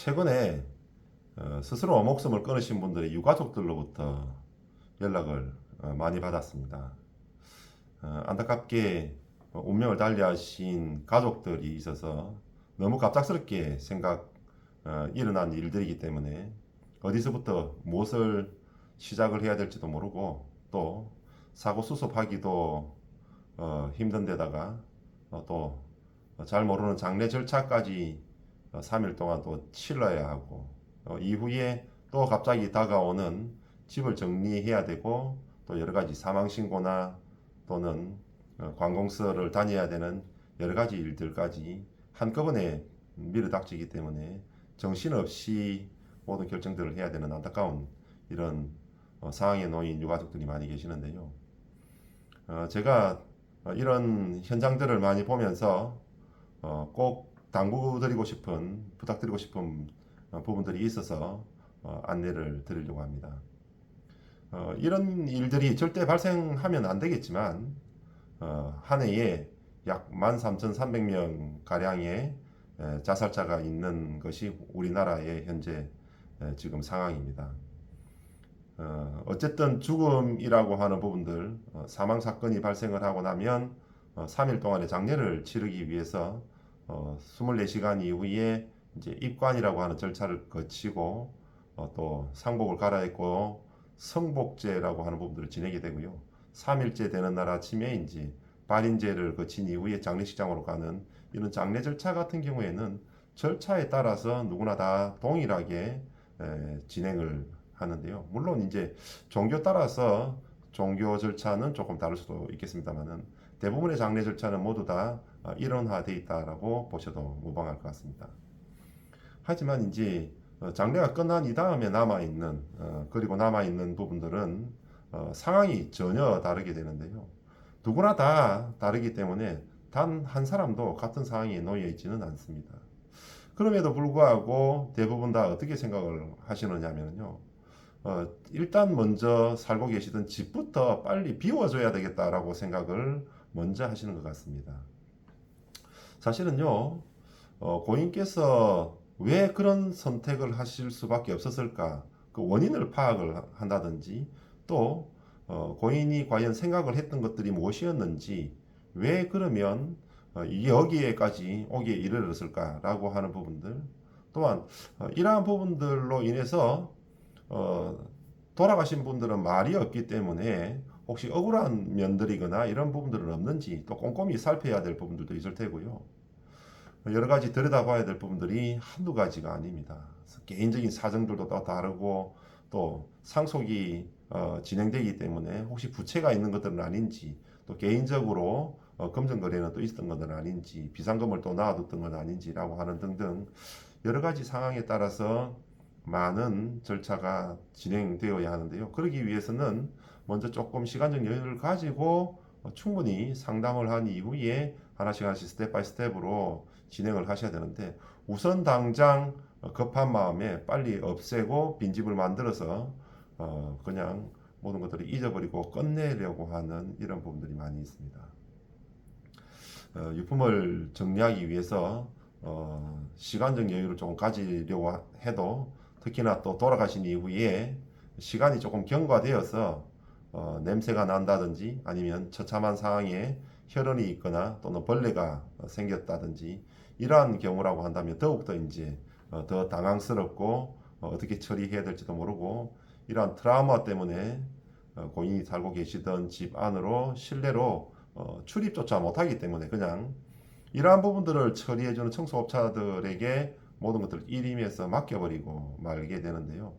최근에 스스로 목숨을 끊으신 분들의 유가족들로부터 연락을 많이 받았습니다. 안타깝게 운명을 달리하신 가족들이 있어서 너무 갑작스럽게 일어난 일들이기 때문에 어디서부터 무엇을 시작을 해야 될지도 모르고 또 사고 수습하기도 힘든 데다가 또 잘 모르는 장례 절차까지 3일 동안 또 치러야 하고 이후에 또 갑자기 다가오는 집을 정리해야 되고 또 여러 가지 사망 신고나 또는 관공서를 다녀야 되는 여러 가지 일들까지 한꺼번에 밀어닥치기 때문에 정신없이 모든 결정들을 해야 되는 안타까운 이런 상황에 놓인 유가족들이 많이 계시는데요. 제가 이런 현장들을 많이 보면서 꼭 부탁드리고 싶은 부분들이 있어서 안내를 드리려고 합니다. 이런 일들이 절대 발생하면 안 되겠지만 한 해에 약 13,300명 가량의 자살자가 있는 것이 우리나라의 현재 지금 상황입니다. 어쨌든 죽음이라고 하는 부분들, 사망 사건이 발생을 하고 나면 3일 동안의 장례를 치르기 위해서 24시간 이후에 이제 입관이라고 하는 절차를 거치고 또 상복을 갈아입고 성복제라고 하는 부분들을 지내게 되고요. 3일째 되는 날 아침에 이제 발인제를 거친 이후에 장례식장으로 가는 이런 장례 절차 같은 경우에는 절차에 따라서 누구나 다 동일하게 진행을 하는데요. 물론 이제 종교 따라서 종교 절차는 조금 다를 수도 있겠습니다만은 대부분의 장례 절차는 모두 다 일원화되어 있다라고 보셔도 무방할 것 같습니다. 하지만 이제 장례가 끝난 이 다음에 그리고 남아있는 부분들은 상황이 전혀 다르게 되는데요. 누구나 다 다르기 때문에 단 한 사람도 같은 상황에 놓여 있지는 않습니다. 그럼에도 불구하고 대부분 다 어떻게 생각을 하시느냐면요. 일단 먼저 살고 계시던 집부터 빨리 비워줘야 되겠다라고 생각을 먼저 하시는 것 같습니다. 사실은요, 고인께서 왜 그런 선택을 하실 수밖에 없었을까? 그 원인을 파악을 한다든지, 또 고인이 과연 생각을 했던 것들이 무엇이었는지, 왜 그러면 여기에까지 오기에 이르렀을까라고 하는 부분들, 또한 이러한 부분들로 인해서 돌아가신 분들은 말이 없기 때문에 혹시 억울한 면들이거나 이런 부분들은 없는지 또 꼼꼼히 살펴야 될 부분들도 있을 테고요. 여러 가지 들여다봐야 될 부분들이 한두 가지가 아닙니다. 개인적인 사정들도 또 다르고 또 상속이 진행되기 때문에 혹시 부채가 있는 것들은 아닌지 또 개인적으로 금전 거래는 또 있었던 것은 아닌지 비상금을 또 놔뒀던 건 아닌지라고 하는 등등 여러 가지 상황에 따라서 많은 절차가 진행되어야 하는데요. 그러기 위해서는 먼저 조금 시간적 여유를 가지고 충분히 상담을 한 이후에 하나씩 스텝 바이 스텝으로 진행을 하셔야 되는데 우선 당장 급한 마음에 빨리 없애고 빈집을 만들어서 그냥 모든 것들을 잊어버리고 끝내려고 하는 이런 부분들이 많이 있습니다. 유품을 정리하기 위해서 시간적 여유를 조금 가지려고 해도 특히나 또 돌아가신 이후에 시간이 조금 경과되어서 냄새가 난다든지 아니면 처참한 상황에 혈흔이 있거나 또는 벌레가 생겼다든지 이러한 경우라고 한다면 더욱더 이제 더 당황스럽고 어떻게 처리해야 될지도 모르고 이러한 트라우마 때문에 고인이 살고 계시던 집 안으로 실내로 출입조차 못하기 때문에 그냥 이러한 부분들을 처리해주는 청소업자들에게 모든 것들을 일임해서 맡겨버리고 말게 되는데요.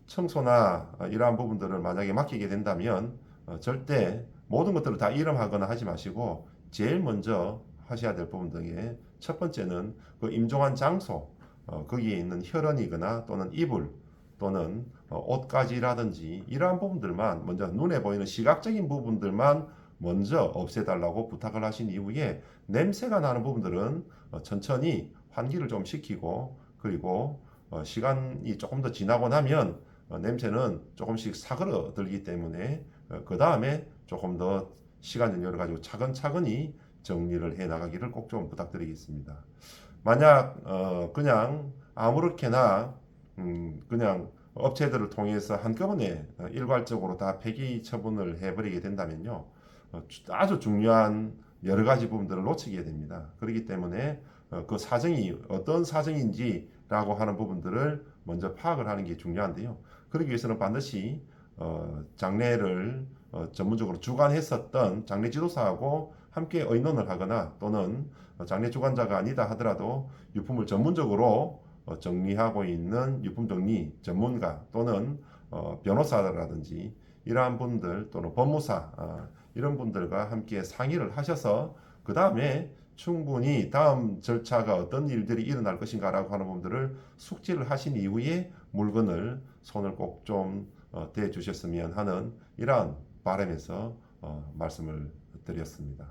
청소나 이러한 부분들을 만약에 맡기게 된다면 절대 모든 것들을 다 일임하거나 하지 마시고 제일 먼저 하셔야 될 부분 중에 첫 번째는 그 임종한 장소, 거기에 있는 혈흔이거나 또는 이불 또는 옷가지라든지 이러한 부분들만 먼저 눈에 보이는 시각적인 부분들만 먼저 없애달라고 부탁을 하신 이후에 냄새가 나는 부분들은 천천히 환기를 좀 시키고 그리고 시간이 조금 더 지나고 나면 냄새는 조금씩 사그러들기 때문에 그 다음에 조금 더 시간 여러 가지고 차근차근히 정리를 해 나가기를 꼭 좀 부탁드리겠습니다. 만약 그냥 아무렇게나 그냥 업체들을 통해서 한꺼번에 일괄적으로 다 폐기 처분을 해버리게 된다면요, 아주 중요한 여러 가지 부분들을 놓치게 됩니다. 그렇기 때문에 그 사정이 어떤 사정인지라고 하는 부분들을 먼저 파악을 하는 게 중요한데요. 그러기 위해서는 반드시 장례를 전문적으로 주관했었던 장례 지도사하고 함께 의논을 하거나, 또는 장례 주관자가 아니다 하더라도 유품을 전문적으로 정리하고 있는 유품정리 전문가, 또는 변호사라든지 이러한 분들, 또는 법무사, 이런 분들과 함께 상의를 하셔서 그 다음에 충분히 다음 절차가 어떤 일들이 일어날 것인가라고 하는 부분들을 숙지를 하신 이후에 물건을 손을 꼭 좀 대주셨으면 하는 이러한 바람에서 말씀을 드렸습니다.